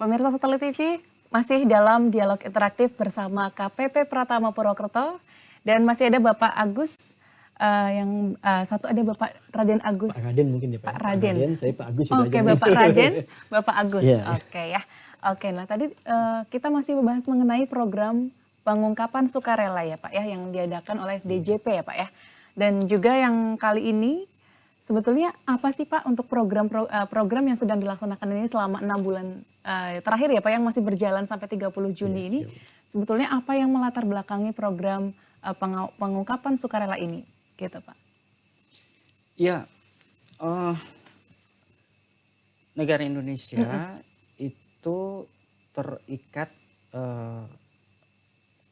Pemirsa Satelit TV masih dalam dialog interaktif bersama KPP Pratama Purwokerto dan masih ada Bapak Agus satu ada Bapak Raden Agus. Pak Raden mungkin ya Pak. Pak Raden. Saya Pak Agus sudah Oke, aja Bapak nih. Raden, Bapak Agus. Iya. Oke ya. Oke, nah tadi kita masih membahas mengenai program pengungkapan sukarela ya Pak ya yang diadakan oleh DJP ya Pak ya. Dan juga yang kali ini sebetulnya apa sih Pak untuk program yang sedang dilaksanakan ini selama 6 bulan terakhir ya Pak yang masih berjalan sampai 30 Juni ini? Sebetulnya apa yang melatar belakangi program pengungkapan sukarela ini gitu Pak? Ya, negara Indonesia itu terikat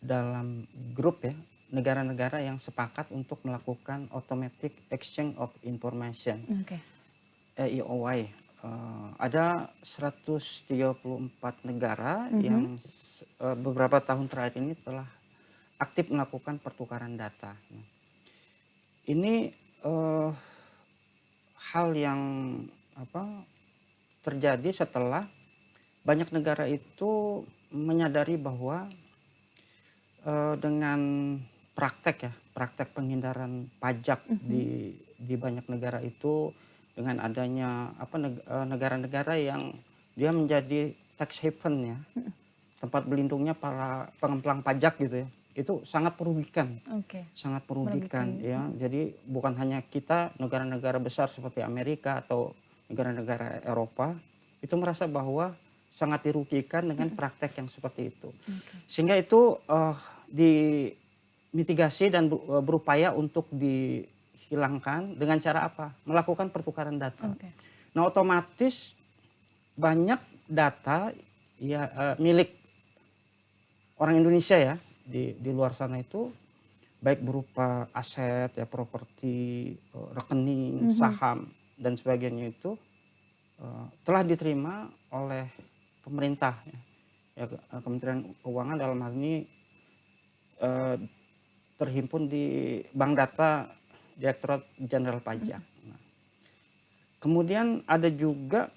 dalam grup ya, negara-negara yang sepakat untuk melakukan automatic exchange of information, EIOI. Ada 134 negara yang beberapa tahun terakhir ini telah aktif melakukan pertukaran data. Ini hal yang terjadi setelah banyak negara itu menyadari bahwa dengan praktek penghindaran pajak di banyak negara itu, dengan adanya negara-negara yang dia menjadi tax haven ya, tempat berlindungnya para pengemplang pajak gitu ya, itu sangat merugikan, sangat merugikan ya. Jadi bukan hanya kita, negara-negara besar seperti Amerika atau negara-negara Eropa itu merasa bahwa sangat dirugikan dengan praktek yang seperti itu, sehingga itu dimitigasi dan berupaya untuk dihilangkan dengan cara apa? Melakukan pertukaran data. Nah, otomatis banyak data ya milik orang Indonesia ya di luar sana itu, baik berupa aset ya, properti, rekening, saham dan sebagainya itu telah diterima oleh pemerintah ya, Kementerian Keuangan dalam hal ini terhimpun di Bank Data Direktorat Jenderal Pajak. Nah, kemudian ada juga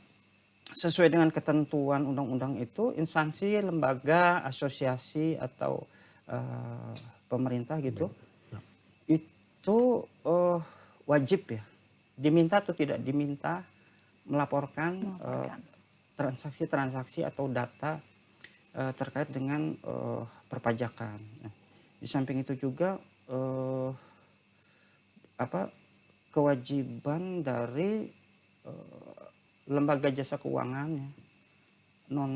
sesuai dengan ketentuan undang-undang itu, instansi, lembaga, asosiasi atau pemerintah gitu, itu wajib ya, diminta atau tidak diminta melaporkan transaksi-transaksi atau data terkait dengan perpajakan. Nah, di samping itu juga kewajiban dari lembaga jasa keuangan ya, non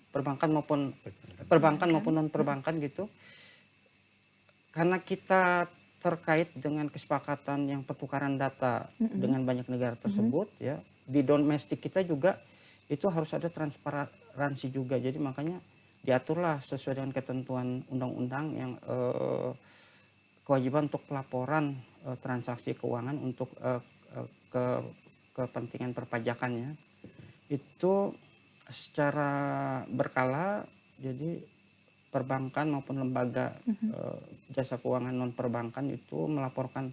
perbankan maupun non perbankan gitu, karena kita terkait dengan kesepakatan yang pertukaran data dengan banyak negara tersebut ya, di domestik kita juga itu harus ada transparansi juga. Jadi makanya diaturlah sesuai dengan ketentuan undang-undang yang kewajiban untuk pelaporan transaksi keuangan untuk kepentingan perpajakannya itu secara berkala. Jadi perbankan maupun lembaga jasa keuangan non perbankan itu melaporkan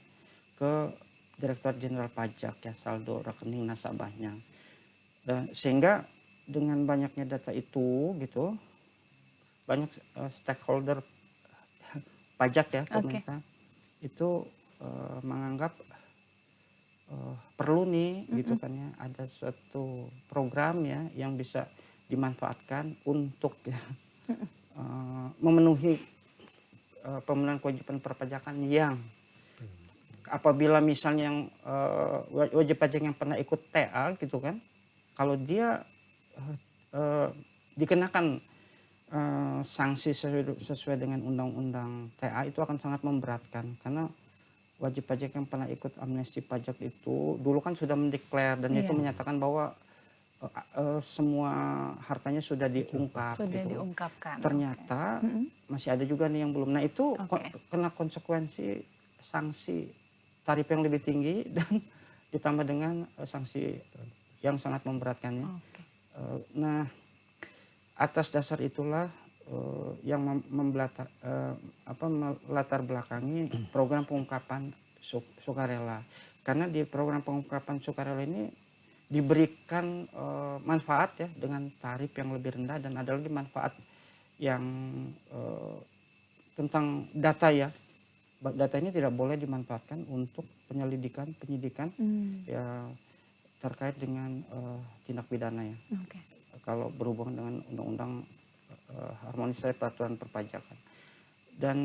ke Direktorat Jenderal Pajak ya, saldo rekening nasabahnya. Dan sehingga dengan banyaknya data itu gitu, banyak stakeholder pajak ya, pemerintah itu menganggap perlu nih gitu kan ya, ada suatu program ya yang bisa dimanfaatkan untuk ya memenuhi pemenuhan kewajiban perpajakan yang apabila misalnya yang wajib pajak yang pernah ikut TA gitu kan, kalau dia dikenakan sanksi sesuai dengan undang-undang TA itu akan sangat memberatkan, karena wajib pajak yang pernah ikut amnesti pajak itu dulu kan sudah mendeklar dan itu menyatakan bahwa semua hartanya sudah diungkap. Diungkapkan. Ternyata masih ada juga nih yang belum. Nah itu kena konsekuensi sanksi tarif yang lebih tinggi dan ditambah dengan sanksi yang sangat memberatkannya. Nah, atas dasar itulah yang melatar belakangi program pengungkapan sukarela. Karena di program pengungkapan sukarela ini diberikan manfaat ya dengan tarif yang lebih rendah, dan ada lagi manfaat yang tentang data ya. Data ini tidak boleh dimanfaatkan untuk penyelidikan, penyidikan ya terkait dengan tindak pidana ya. Oke. Kalau berhubungan dengan undang-undang harmonisasi peraturan perpajakan. Dan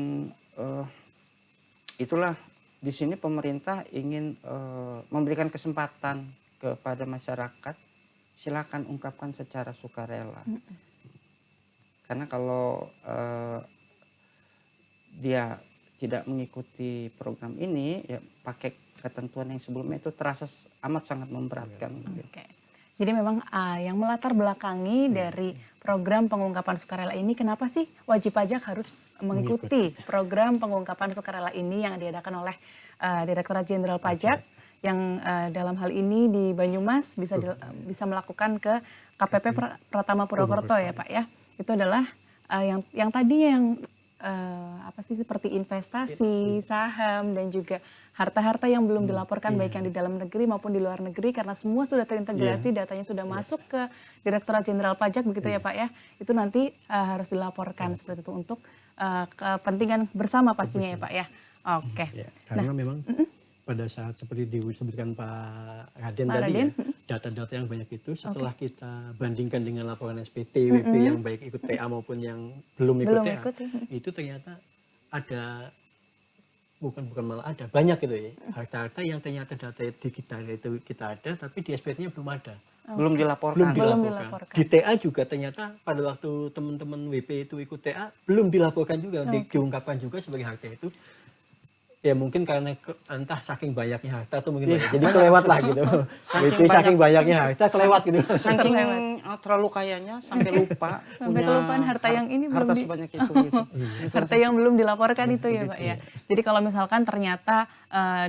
itulah di sini pemerintah ingin memberikan kesempatan kepada masyarakat, silakan ungkapkan secara sukarela. Karena kalau dia tidak mengikuti program ini, ya pakai ketentuan yang sebelumnya itu terasa amat sangat memberatkan. Oke. Jadi memang yang melatar belakangi dari program pengungkapan sukarela ini, kenapa sih wajib pajak harus mengikuti program pengungkapan sukarela ini yang diadakan oleh Direktorat Jenderal Pajak yang dalam hal ini di Banyumas bisa melakukan ke KPP Pratama Purwokerto ya Pak ya. Itu adalah yang tadinya yang apa sih seperti investasi, saham, dan juga harta-harta yang belum dilaporkan baik yang di dalam negeri maupun di luar negeri, karena semua sudah terintegrasi, datanya sudah masuk ke Direktorat Jenderal Pajak begitu ya Pak ya. Itu nanti harus dilaporkan seperti itu untuk kepentingan bersama pastinya ya Pak ya. Oke. Ya, karena memang pada saat seperti disebutkan Pak Raden Pak tadi Raden, ya, data-data yang banyak itu setelah kita bandingkan dengan laporan SPT, WP yang baik ikut TA maupun yang belum ikut TA, itu ternyata ada bukan malah ada banyak gitu ya, harta-harta yang ternyata data di kita ada tapi di SPT-nya belum ada. Belum dilaporkan. Di TA juga ternyata pada waktu teman-teman WP itu ikut TA belum dilaporkan juga, diungkapkan juga sebagai harta itu. Ya mungkin karena entah saking banyaknya harta atau mungkin jadi kelewat lah gitu. Saking banyaknya harta kelewat gitu. Saking terlalu kayanya sampai lupa. Sampai kelupaan harta yang ini harta belum sebanyak itu gitu. Harta yang belum dilaporkan itu ya Pak ya. Jadi kalau misalkan ternyata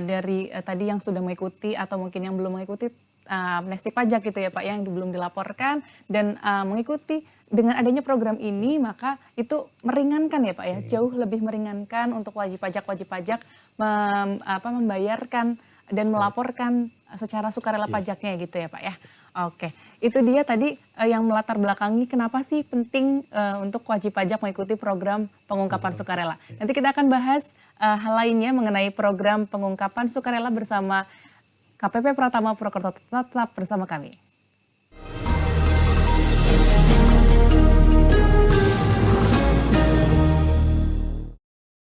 dari tadi yang sudah mengikuti atau mungkin yang belum mengikuti amnesti pajak gitu ya Pak yang belum dilaporkan dan mengikuti dengan adanya program ini, maka itu meringankan ya Pak ya, jauh lebih meringankan untuk wajib pajak membayarkan dan melaporkan secara sukarela pajaknya gitu ya Pak ya. Oke, itu dia tadi yang melatar belakangi kenapa sih penting untuk wajib pajak mengikuti program pengungkapan sukarela. Nanti kita akan bahas hal lainnya mengenai program pengungkapan sukarela bersama KPP Pratama Purwokerto. Tetap bersama kami.